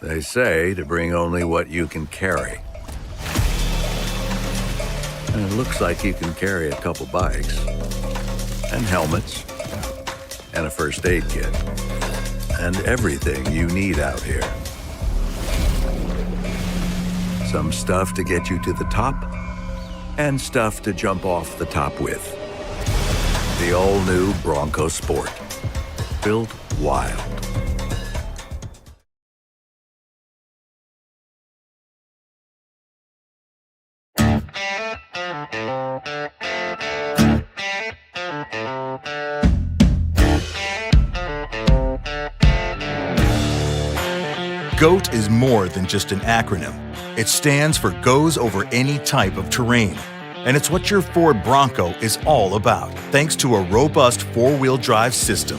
They say to bring only what you can carry. And it looks like you can carry a couple bikes, and helmets, and a first aid kit, and everything you need out here. Some stuff to get you to the top, and stuff to jump off the top with. The all-new Bronco Sport. Built wild. GOAT is more than just an acronym. It stands for Goes Over Any Type of Terrain. And it's what your Ford Bronco is all about, thanks to a robust four-wheel drive system.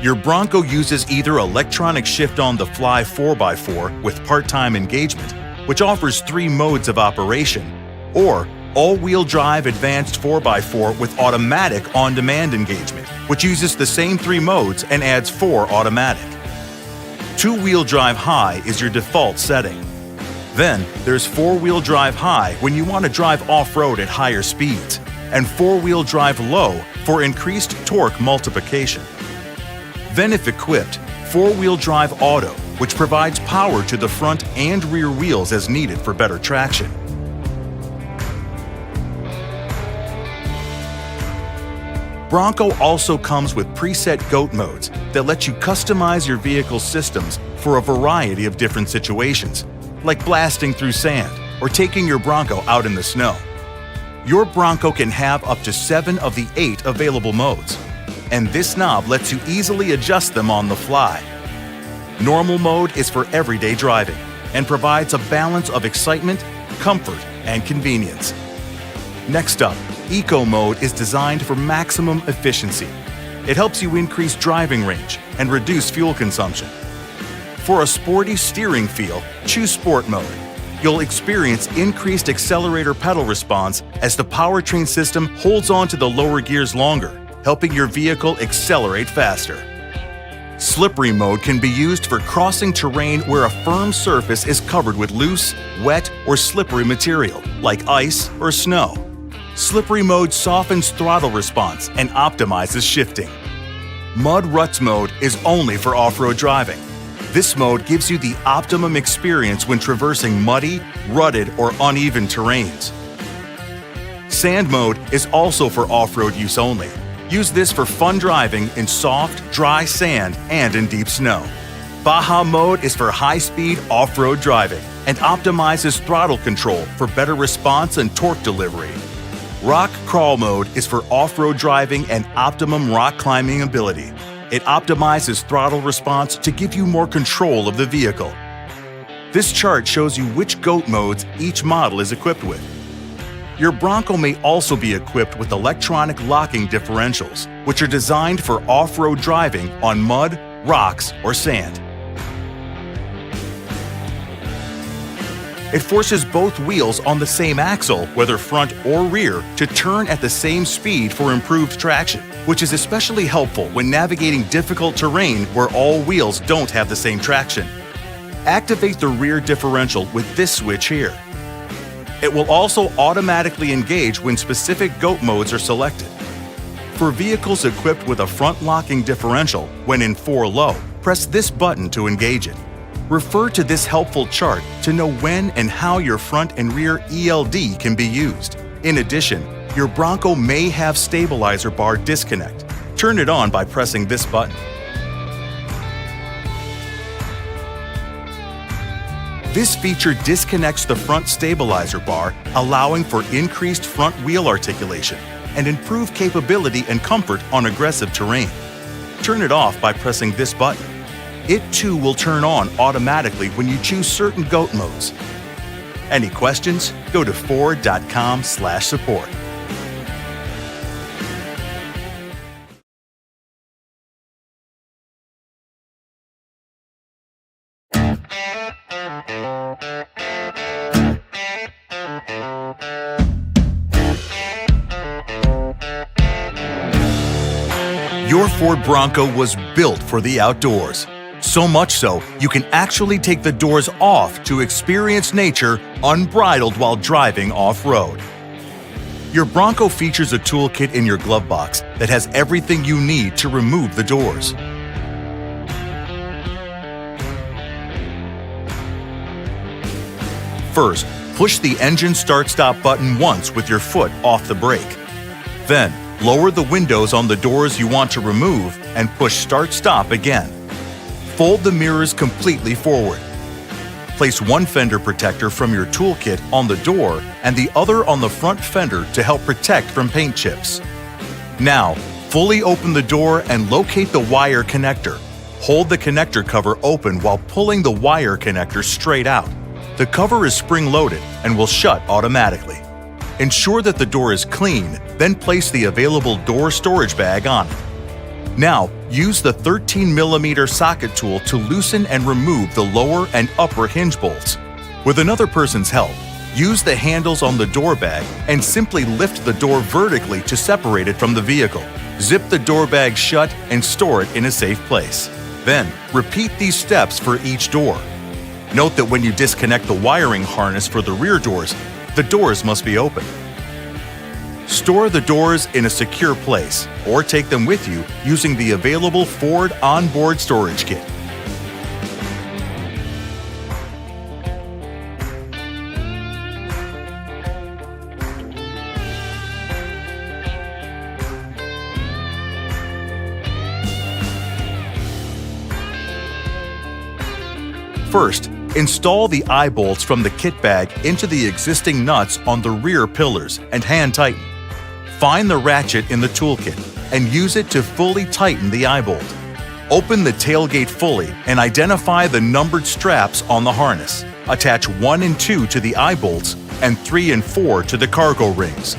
Your Bronco uses either electronic shift-on-the-fly 4x4 with part-time engagement, which offers 3 modes of operation, or all-wheel drive advanced 4x4 with automatic on-demand engagement, which uses the same 3 modes and adds 4 automatic. 2-wheel drive high is your default setting. Then, there's 4-wheel drive high when you want to drive off-road at higher speeds, and 4-wheel drive low for increased torque multiplication. Then if equipped, 4-wheel drive auto, which provides power to the front and rear wheels as needed for better traction. Bronco also comes with preset GOAT modes that let you customize your vehicle's systems for a variety of different situations, like blasting through sand or taking your Bronco out in the snow. Your Bronco can have up to 7 of the 8 available modes, and this knob lets you easily adjust them on the fly. Normal mode is for everyday driving and provides a balance of excitement, comfort, and convenience. Next up, Eco Mode is designed for maximum efficiency. It helps you increase driving range and reduce fuel consumption. For a sporty steering feel, choose Sport Mode. You'll experience increased accelerator pedal response as the powertrain system holds on to the lower gears longer, helping your vehicle accelerate faster. Slippery Mode can be used for crossing terrain where a firm surface is covered with loose, wet, or slippery material, like ice or snow. Slippery Mode softens throttle response and optimizes shifting. Mud Ruts Mode is only for off-road driving. This mode gives you the optimum experience when traversing muddy, rutted, or uneven terrains. Sand Mode is also for off-road use only. Use this for fun driving in soft, dry sand and in deep snow. Baja Mode is for high-speed off-road driving and optimizes throttle control for better response and torque delivery. Rock Crawl Mode is for off-road driving and optimum rock climbing ability. It optimizes throttle response to give you more control of the vehicle. This chart shows you which GOAT modes each model is equipped with. Your Bronco may also be equipped with electronic locking differentials, which are designed for off-road driving on mud, rocks, or sand. It forces both wheels on the same axle, whether front or rear, to turn at the same speed for improved traction, which is especially helpful when navigating difficult terrain where all wheels don't have the same traction. Activate the rear differential with this switch here. It will also automatically engage when specific GOAT modes are selected. For vehicles equipped with a front locking differential, when in 4 low, press this button to engage it. Refer to this helpful chart to know when and how your front and rear ELD can be used. In addition, your Bronco may have stabilizer bar disconnect. Turn it on by pressing this button. This feature disconnects the front stabilizer bar, allowing for increased front wheel articulation and improved capability and comfort on aggressive terrain. Turn it off by pressing this button. It too will turn on automatically when you choose certain GOAT modes. Any questions? Go to Ford.com/support. Your Ford Bronco was built for the outdoors. So much so, you can actually take the doors off to experience nature unbridled while driving off-road. Your Bronco features a toolkit in your glove box that has everything you need to remove the doors. First, push the engine start-stop button once with your foot off the brake. Then, lower the windows on the doors you want to remove and push start-stop again. Fold the mirrors completely forward. Place one fender protector from your toolkit on the door and the other on the front fender to help protect from paint chips. Now, fully open the door and locate the wire connector. Hold the connector cover open while pulling the wire connector straight out. The cover is spring-loaded and will shut automatically. Ensure that the door is clean, then place the available door storage bag on it. Now, use the 13mm socket tool to loosen and remove the lower and upper hinge bolts. With another person's help, use the handles on the door bag and simply lift the door vertically to separate it from the vehicle. Zip the door bag shut and store it in a safe place. Then, repeat these steps for each door. Note that when you disconnect the wiring harness for the rear doors, the doors must be open. Store the doors in a secure place or take them with you using the available Ford onboard storage kit. First, install the eye bolts from the kit bag into the existing nuts on the rear pillars and hand tighten. Find the ratchet in the toolkit and use it to fully tighten the eye bolt. Open the tailgate fully and identify the numbered straps on the harness. Attach 1 and 2 to the eye bolts and 3 and 4 to the cargo rings.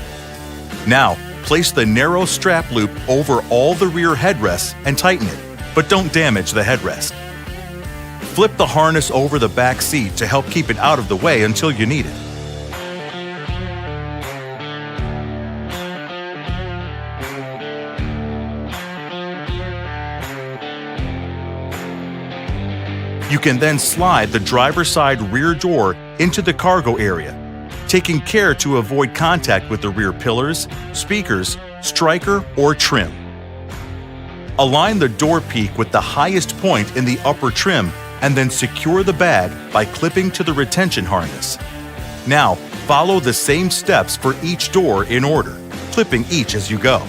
Now, place the narrow strap loop over all the rear headrests and tighten it, but don't damage the headrest. Flip the harness over the back seat to help keep it out of the way until you need it. You can then slide the driver's side rear door into the cargo area, taking care to avoid contact with the rear pillars, speakers, striker, or trim. Align the door peak with the highest point in the upper trim and then secure the bag by clipping to the retention harness. Now, follow the same steps for each door in order, clipping each as you go.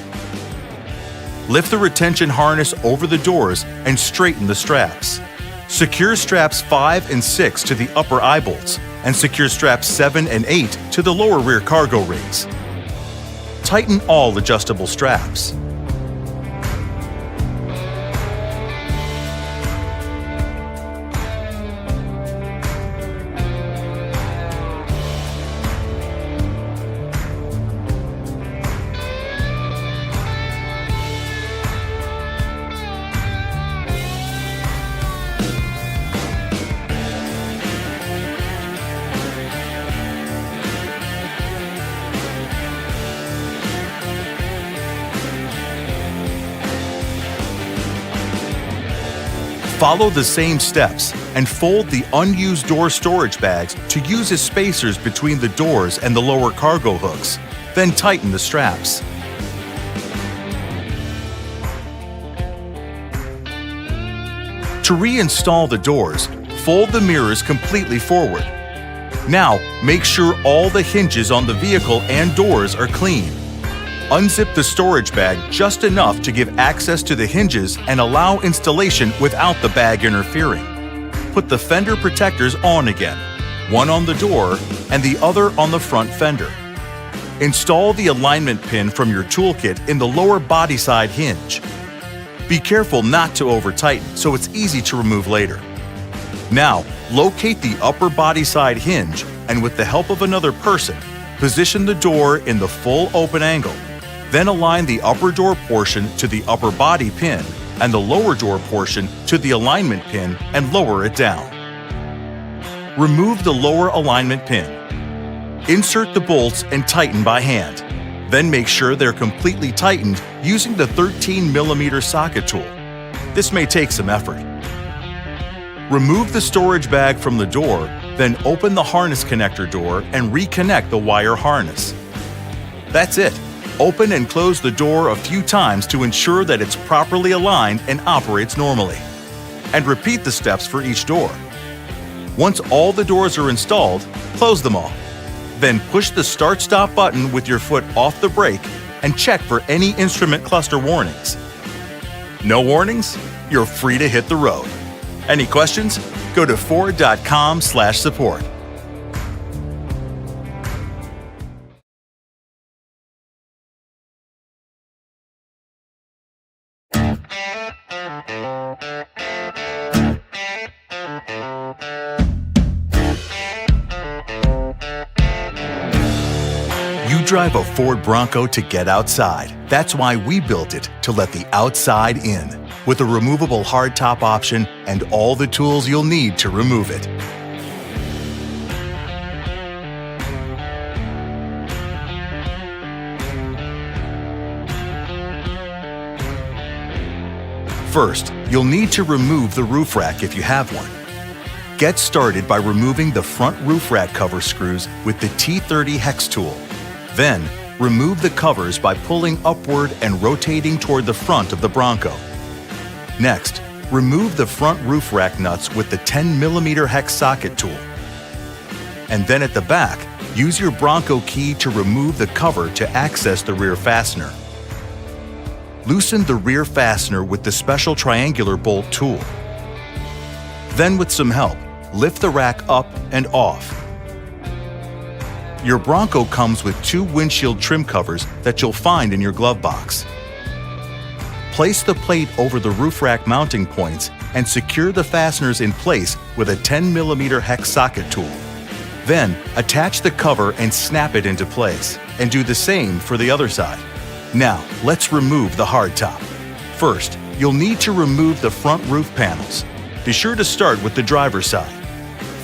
Lift the retention harness over the doors and straighten the straps. Secure straps 5 and 6 to the upper eye bolts and secure straps 7 and 8 to the lower rear cargo rings. Tighten all adjustable straps. Follow the same steps and fold the unused door storage bags to use as spacers between the doors and the lower cargo hooks. Then tighten the straps. To reinstall the doors, fold the mirrors completely forward. Now, make sure all the hinges on the vehicle and doors are clean. Unzip the storage bag just enough to give access to the hinges and allow installation without the bag interfering. Put the fender protectors on again, one on the door and the other on the front fender. Install the alignment pin from your toolkit in the lower body side hinge. Be careful not to over-tighten so it's easy to remove later. Now, locate the upper body side hinge and with the help of another person, position the door in the full open angle. Then align the upper door portion to the upper body pin and the lower door portion to the alignment pin and lower it down. Remove the lower alignment pin. Insert the bolts and tighten by hand. Then make sure they're completely tightened using the 13mm socket tool. This may take some effort. Remove the storage bag from the door, then open the harness connector door and reconnect the wire harness. That's it. Open and close the door a few times to ensure that it's properly aligned and operates normally. And repeat the steps for each door. Once all the doors are installed, close them all. Then push the Start-Stop button with your foot off the brake and check for any instrument cluster warnings. No warnings? You're free to hit the road. Any questions? Go to Ford.com/support. You drive a Ford Bronco to get outside. That's why we built it, to let the outside in. With a removable hardtop option and all the tools you'll need to remove it. First, you'll need to remove the roof rack if you have one. Get started by removing the front roof rack cover screws with the T30 hex tool. Then, remove the covers by pulling upward and rotating toward the front of the Bronco. Next, remove the front roof rack nuts with the 10mm hex socket tool. And then at the back, use your Bronco key to remove the cover to access the rear fastener. Loosen the rear fastener with the special triangular bolt tool. Then with some help, lift the rack up and off. Your Bronco comes with 2 windshield trim covers that you'll find in your glove box. Place the plate over the roof rack mounting points and secure the fasteners in place with a 10mm hex socket tool. Then, attach the cover and snap it into place, and do the same for the other side. Now, let's remove the hardtop. First, you'll need to remove the front roof panels. Be sure to start with the driver's side.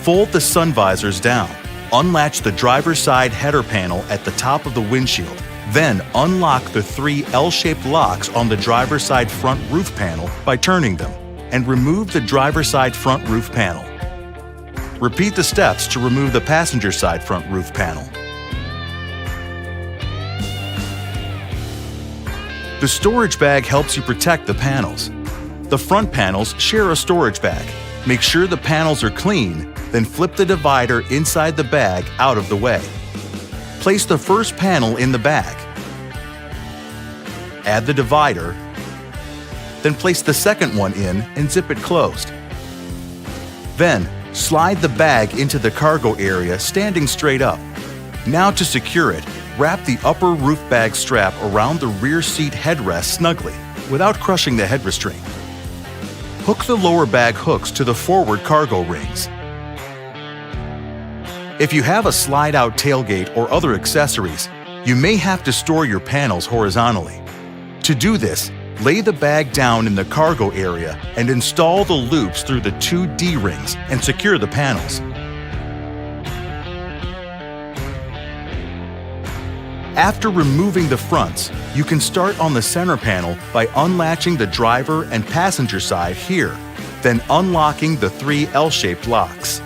Fold the sun visors down. Unlatch the driver's side header panel at the top of the windshield. Then unlock the 3 L-shaped locks on the driver's side front roof panel by turning them, and remove the driver's side front roof panel. Repeat the steps to remove the passenger side front roof panel. The storage bag helps you protect the panels. The front panels share a storage bag. Make sure the panels are clean, then flip the divider inside the bag out of the way. Place the first panel in the bag. Add the divider, then place the second one in and zip it closed. Then, slide the bag into the cargo area standing straight up. Now to secure it, wrap the upper roof bag strap around the rear seat headrest snugly, without crushing the head restraint. Hook the lower bag hooks to the forward cargo rings. If you have a slide-out tailgate or other accessories, you may have to store your panels horizontally. To do this, lay the bag down in the cargo area and install the loops through the 2 D-rings and secure the panels. After removing the fronts, you can start on the center panel by unlatching the driver and passenger side here, then unlocking the 3 L-shaped locks.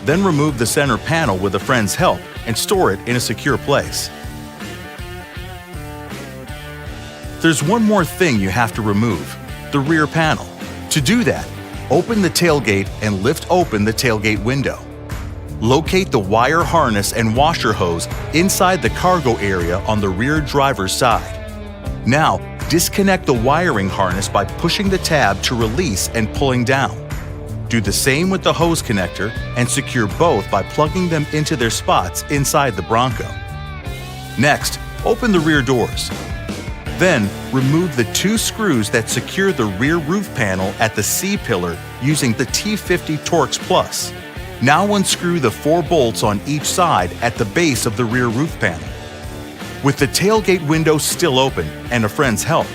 Then remove the center panel with a friend's help and store it in a secure place. There's one more thing you have to remove, the rear panel. To do that, open the tailgate and lift open the tailgate window. Locate the wire harness and washer hose inside the cargo area on the rear driver's side. Now, disconnect the wiring harness by pushing the tab to release and pulling down. Do the same with the hose connector and secure both by plugging them into their spots inside the Bronco. Next, open the rear doors. Then, remove the 2 screws that secure the rear roof panel at the C-pillar using the T50 Torx Plus. Now unscrew the 4 bolts on each side at the base of the rear roof panel. With the tailgate window still open and a friend's help,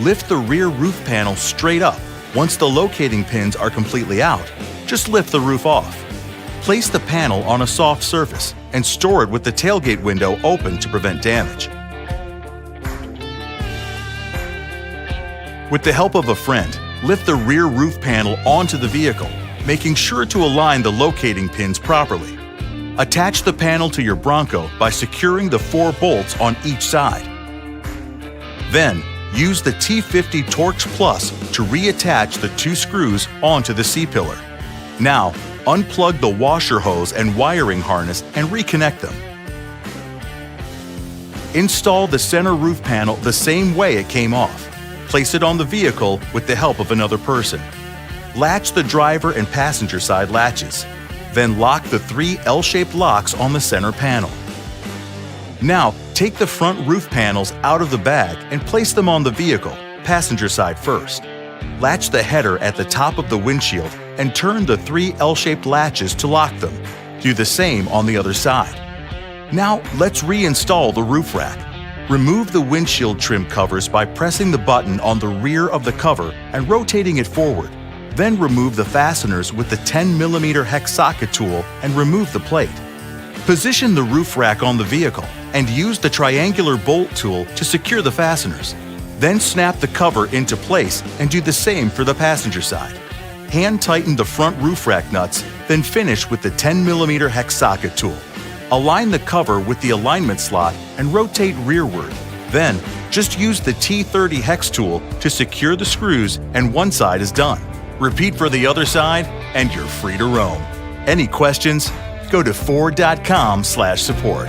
lift the rear roof panel straight up. Once the locating pins are completely out, just lift the roof off. Place the panel on a soft surface and store it with the tailgate window open to prevent damage. With the help of a friend, lift the rear roof panel onto the vehicle, making sure to align the locating pins properly. Attach the panel to your Bronco by securing the 4 bolts on each side. Then, use the T50 Torx Plus to reattach the 2 screws onto the C-pillar. Now, unplug the washer hose and wiring harness and reconnect them. Install the center roof panel the same way it came off. Place it on the vehicle with the help of another person. Latch the driver and passenger side latches. Then lock the 3 L-shaped locks on the center panel. Now, take the front roof panels out of the bag and place them on the vehicle, passenger side first. Latch the header at the top of the windshield and turn the 3 L-shaped latches to lock them. Do the same on the other side. Now, let's reinstall the roof rack. Remove the windshield trim covers by pressing the button on the rear of the cover and rotating it forward. Then remove the fasteners with the 10mm hex socket tool and remove the plate. Position the roof rack on the vehicle and use the triangular bolt tool to secure the fasteners. Then snap the cover into place and do the same for the passenger side. Hand tighten the front roof rack nuts, then finish with the 10mm hex socket tool. Align the cover with the alignment slot and rotate rearward. Then, just use the T30 hex tool to secure the screws and one side is done. Repeat for the other side and you're free to roam. Any questions? Go to Ford.com/support.